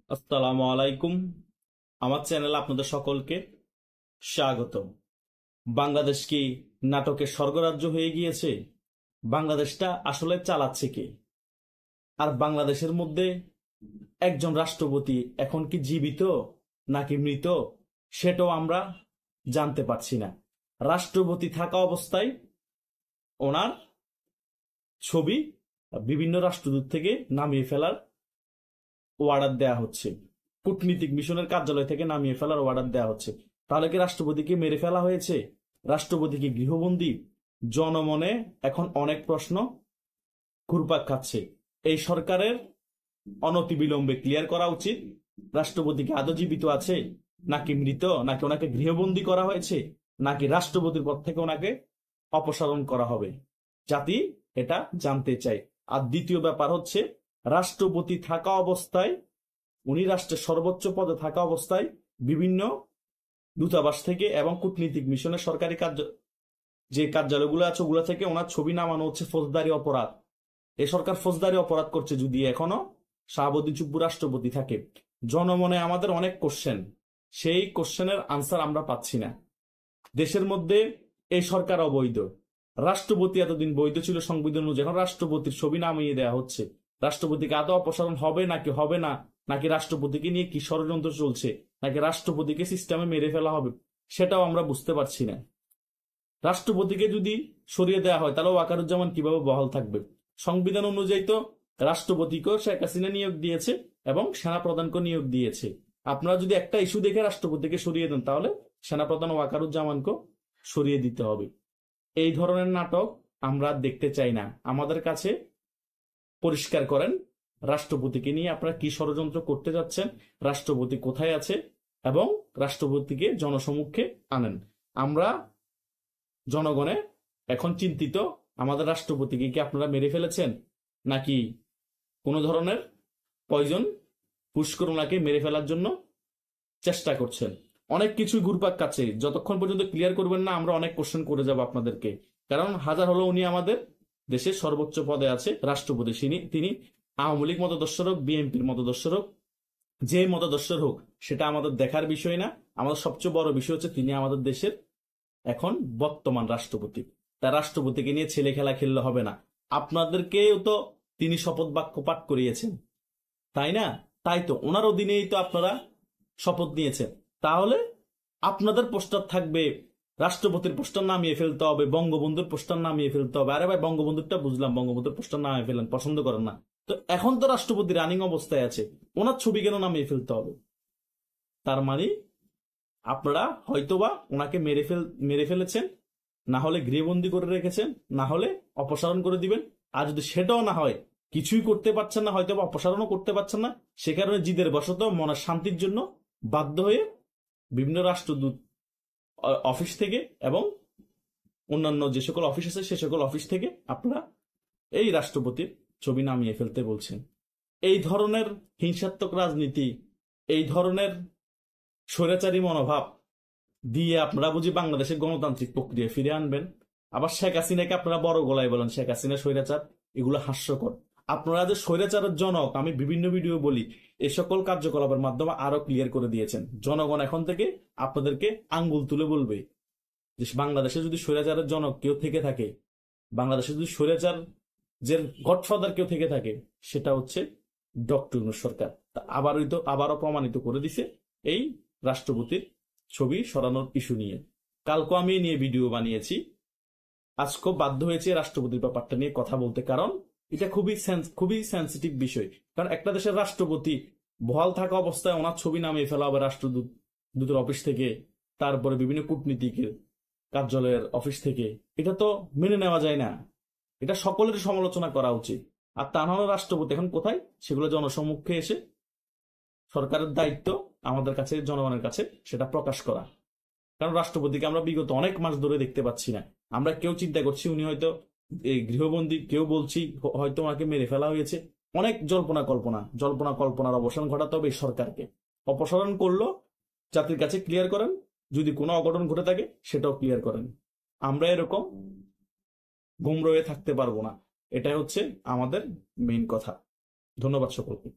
আসসালামু আলাইকুম। আমার চ্যানেলে আপনাদের সকলকে স্বাগত। বাংলাদেশ কি নাটকের স্বর্গরাজ্য হয়ে গিয়েছে? বাংলাদেশটা আসলে চালাচ্ছে কে? আর বাংলাদেশের মধ্যে একজন রাষ্ট্রপতি এখন কি জীবিত নাকি মৃত, সেটাও আমরা জানতে পারছি না। রাষ্ট্রপতি থাকা অবস্থায় ওনার ছবি বিভিন্ন রাষ্ট্রদূত থেকে নামিয়ে ফেলার অর্ডার দেয়া হচ্ছে, কূটনীতিক মিশনের কার্যালয় থেকে নামিয়ে ফেলার অর্ডার দেওয়া হচ্ছে। তাহলে কি রাষ্ট্রপতিকে মেরে ফেলা হয়েছে? রাষ্ট্রপতি কি গৃহবন্দী? জনমনে এখন অনেক প্রশ্ন ঘুরপাক খাচ্ছে। এই সরকারের অনতিবিলম্বে ক্লিয়ার করা উচিত রাষ্ট্রপতি কি আদৌ জীবিত আছে নাকি মৃত, নাকি ওনাকে গৃহবন্দী করা হয়েছে, নাকি রাষ্ট্রপতির পদ থেকে ওনাকে অপসারণ করা হবে। জাতি এটা জানতে চায়। আর দ্বিতীয় ব্যাপার হচ্ছে, রাষ্ট্রপতি থাকা অবস্থায়, উনি রাষ্ট্রের সর্বোচ্চ পদে থাকা অবস্থায় বিভিন্ন দূতাবাস থেকে এবং কূটনীতিক মিশনের সরকারি যে কার্যালয়গুলো আছে ওগুলো থেকে ওনার ছবি নামানো হচ্ছে ফৌজদারি অপরাধ। এ সরকার ফৌজদারি অপরাধ করছে যদি এখনো শাহাবুদ্দিন চুপ্পু রাষ্ট্রপতি থাকে। জনমনে আমাদের অনেক কোশ্চেন, সেই কোশ্চেনের আনসার আমরা পাচ্ছি না। দেশের মধ্যে এই সরকার অবৈধ, রাষ্ট্রপতি এতদিন বৈধ ছিল সংবিধান অনুযায়ী, এখন রাষ্ট্রপতির ছবি নামিয়ে দেওয়া হচ্ছে। রাষ্ট্রপতিকে আদৌ অপসারণ হবে নাকি হবে না, নাকি রাষ্ট্রপতিকে নিয়ে কি ষড়যন্ত্র চলছে, নাকি রাষ্ট্রপতিকে সিস্টেমে মেরে ফেলা হবে, সেটাও আমরা বুঝতে পারছি না। রাষ্ট্রপতিকে যদি সরিয়ে দেওয়া হয় তাহলে ওয়াকারুজ্জামান কিভাবে বহাল থাকবে? সংবিধান অনুযায়ী তো রাষ্ট্রপতিকেও শেখ হাসিনা নিয়োগ দিয়েছে এবং সেনাপ্রধানকে নিয়োগ দিয়েছে। আপনারা যদি একটা ইস্যু দেখে রাষ্ট্রপতিকে সরিয়ে দেন তাহলে সেনাপ্রধান ওয়াকারুজ্জামানকে সরিয়ে দিতে হবে। এই ধরনের নাটক আমরা দেখতে চাই না। আমাদের কাছে পরিষ্কার করেন রাষ্ট্রপতিকে নিয়ে আপনারা কি ষড়যন্ত্র করতে যাচ্ছেন, রাষ্ট্রপতি কোথায় আছে, এবং রাষ্ট্রপতিকে জনসমক্ষে আনেন। আমরা জনগণে এখন চিন্তিত, আমাদের রাষ্ট্রপতিকে কি আপনারা মেরে ফেলেছেন, নাকি কোনো ধরনের পয়জন পুশ করে ওনাকে মেরে ফেলার জন্য চেষ্টা করছেন। অনেক কিছুই ঘুরপাক খাচ্ছে। যতক্ষণ পর্যন্ত ক্লিয়ার করবেন না আমরা অনেক কোশ্চেন করে যাব আপনাদেরকে। কারণ হাজার হলো উনি আমাদের দেশের সর্বোচ্চ পদে আছে রাষ্ট্রপতি, তিনি আওয়ামী লীগ মতাদর্শের হোক, বিএনপির মতাদর্শের হোক, যে মতাদর্শের হোক, সেটা আমাদের দেখার বিষয় না। আমাদের সবচেয়ে বড় বিষয় হচ্ছে তিনি আমাদের দেশের এখন বর্তমান রাষ্ট্রপতি। তার রাষ্ট্রপতিকে নিয়ে ছেলে খেলা খেললে হবে না। আপনাদেরকেও তো তিনি শপথ বাক্য পাঠ করিয়েছেন, তাই না? তাই তো ওনার অধীনেই তো আপনারা শপথ নিয়েছেন। তাহলে আপনাদের পোস্টার থাকবে, রাষ্ট্রপতির পোস্টার নামিয়ে ফেলতে হবে, বঙ্গবন্ধুর পোস্টার নামিয়ে ফেলতে হবে। আরে ভাই, বঙ্গবন্ধুরটা বুঝলাম, বঙ্গবন্ধুর পোস্টার নামিয়ে ফেলেন, পছন্দ করেন না তো এখন তো রাষ্ট্রপতি রানিং অবস্থায় আছে, ওনার ছবি কেন নামিয়ে ফেলতে হবে? তার মানে আপনারা হয়তোবা ওনাকে মেরে ফেলেছেন, না হলে গৃহবন্দী করে রেখেছেন, না হলে অপসারণ করে দিবেন। আর যদি সেটাও না হয়, কিছুই করতে পারছেন না, হয়তো অপসারণও করতে পারছেন না, সে কারণে জিদের বশত মনের শান্তির জন্য বাধ্য হয়ে বিভিন্ন রাষ্ট্রদূত অফিস থেকে এবং অন্যান্য যে সকল অফিস আছে সে সকল অফিস থেকে আপনারা এই রাষ্ট্রপতির ছবি নামিয়ে ফেলতে বলছেন। এই ধরনের হিংসাত্মক রাজনীতি, এই ধরনের স্বৈরাচারী মনোভাব দিয়ে আপনারা বুঝি বাংলাদেশের গণতান্ত্রিক প্রক্রিয়া ফিরে আনবেন? আবার শেখ হাসিনাকে আপনারা বড় গলায় বলেন শেখ হাসিনা স্বৈরাচার, এগুলো হাস্যকর। আপনারা যে স্বৈরাচারের জনক আমি বিভিন্ন ভিডিও বলি, এ সকল কার্যকলাপের মাধ্যমে আরো ক্লিয়ার করে দিয়েছেন। জনগণ এখন থেকে আপনাদেরকে আঙ্গুল তুলে বলবে যে বাংলাদেশে যদি স্বৈরাচারের জনক কেউ থেকে থাকে, বাংলাদেশে যদি স্বৈরাচার যে গডফাদার কেউ থেকে থাকে, সেটা হচ্ছে ডক্টর ইউনূস সরকার। তা আবারও প্রমাণিত করে দিছে এই রাষ্ট্রপতির ছবি সরানোর ইস্যু নিয়ে। কালকে আমি নিয়ে ভিডিও বানিয়েছি, আজকে বাধ্য হয়েছে রাষ্ট্রপতির ব্যাপারটা নিয়ে কথা বলতে, কারণ এটা খুবই সেন্সিটিভ বিষয়। কারণ একটা দেশের রাষ্ট্রপতি বহাল থাকা অবস্থায় ওনার ছবি নামিয়ে ফেলা হবে দূতের অফিস থেকে, তারপরে বিভিন্ন কূটনীতিকের কার্যালয়ের অফিস থেকে, এটা তো মেনে নেওয়া যায় না। এটা সকলের সমালোচনা করা উচিত। আর তা নাহলে রাষ্ট্রপতি এখন কোথায় সেগুলো জনসম্মুখে এসে সরকারের দায়িত্ব আমাদের কাছে, জনগণের কাছে সেটা প্রকাশ করা। কারণ রাষ্ট্রপতিকে আমরা বিগত অনেক মাস ধরে দেখতে পাচ্ছি না। আমরা কেউ চিন্তা করছি উনি হয়তো এই গৃহবন্দী, কেউ বলছি হয়তো ওনাকে মেরে ফেলা হয়েছে। অনেক জল্পনার অবসান ঘটাতে হবে এই সরকারকে। অপসারণ করলো জাতির কাছে ক্লিয়ার করেন, যদি কোনো অঘটন ঘটে থাকে সেটাও ক্লিয়ার করেন। আমরা এরকম গুমরা হয়ে থাকতে পারবো না। এটাই হচ্ছে আমাদের মেইন কথা। ধন্যবাদ সকলকে।